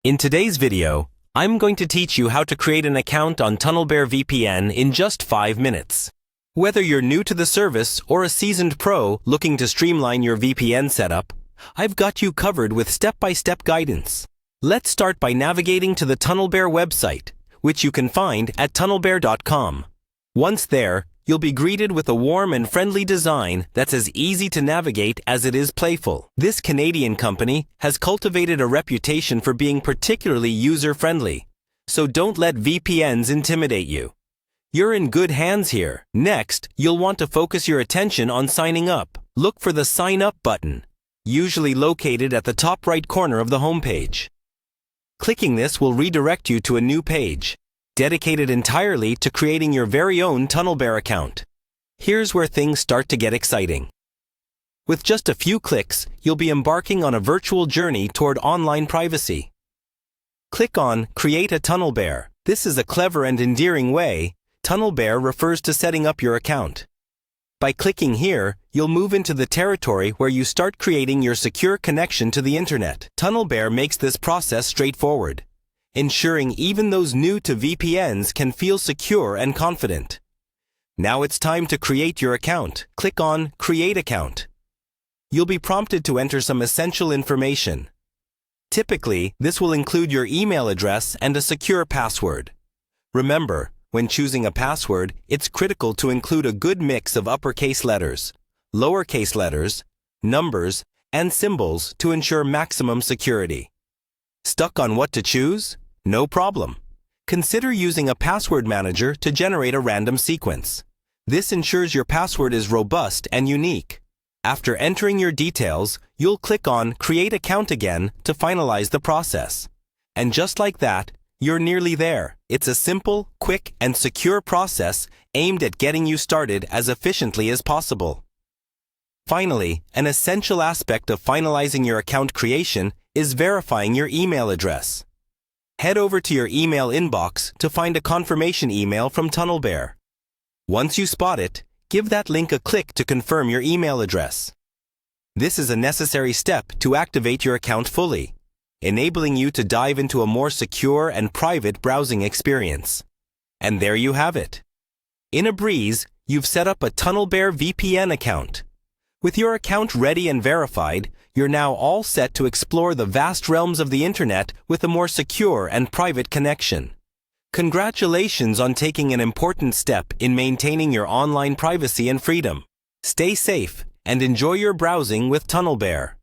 In today's video, I'm going to teach you how to create an account on Tunnelbear VPN in just 5 minutes. Whether you're new to the service or a seasoned pro looking to streamline your VPN setup, I've got you covered with step-by-step guidance. Let's start by navigating to the Tunnelbear website, which you can find at tunnelbear.com. Once there, you'll be greeted with a warm and friendly design that's as easy to navigate as it is playful. This Canadian company has cultivated a reputation for being particularly user-friendly, so don't let VPNs intimidate you. You're in good hands here. Next, you'll want to focus your attention on signing up. Look for the Sign Up button, usually located at the top right corner of the homepage. Clicking this will redirect you to a new page, dedicated entirely to creating your very own Tunnelbear account. Here's where things start to get exciting. With just a few clicks, you'll be embarking on a virtual journey toward online privacy. Click on Create a Tunnelbear. This is a clever and endearing way. Tunnelbear refers to setting up your account. By clicking here, you'll move into the territory where you start creating your secure connection to the internet. Tunnelbear makes this process straightforward, ensuring even those new to VPNs can feel secure and confident. Now it's time to create your account. Click on Create Account. You'll be prompted to enter some essential information. Typically, this will include your email address and a secure password. Remember, when choosing a password, it's critical to include a good mix of uppercase letters, lowercase letters, numbers, and symbols to ensure maximum security. Stuck on what to choose? No problem. Consider using a password manager to generate a random sequence. This ensures your password is robust and unique. After entering your details, you'll click on Create Account again to finalize the process. And just like that, you're nearly there. It's a simple, quick, and secure process aimed at getting you started as efficiently as possible. Finally, an essential aspect of finalizing your account creation is verifying your email address. Head over to your email inbox to find a confirmation email from Tunnelbear. Once you spot it, give that link a click to confirm your email address. This is a necessary step to activate your account fully, enabling you to dive into a more secure and private browsing experience. And there you have it. In a breeze, you've set up a Tunnelbear VPN account. With your account ready and verified, you're now all set to explore the vast realms of the internet with a more secure and private connection. Congratulations on taking an important step in maintaining your online privacy and freedom. Stay safe and enjoy your browsing with Tunnelbear.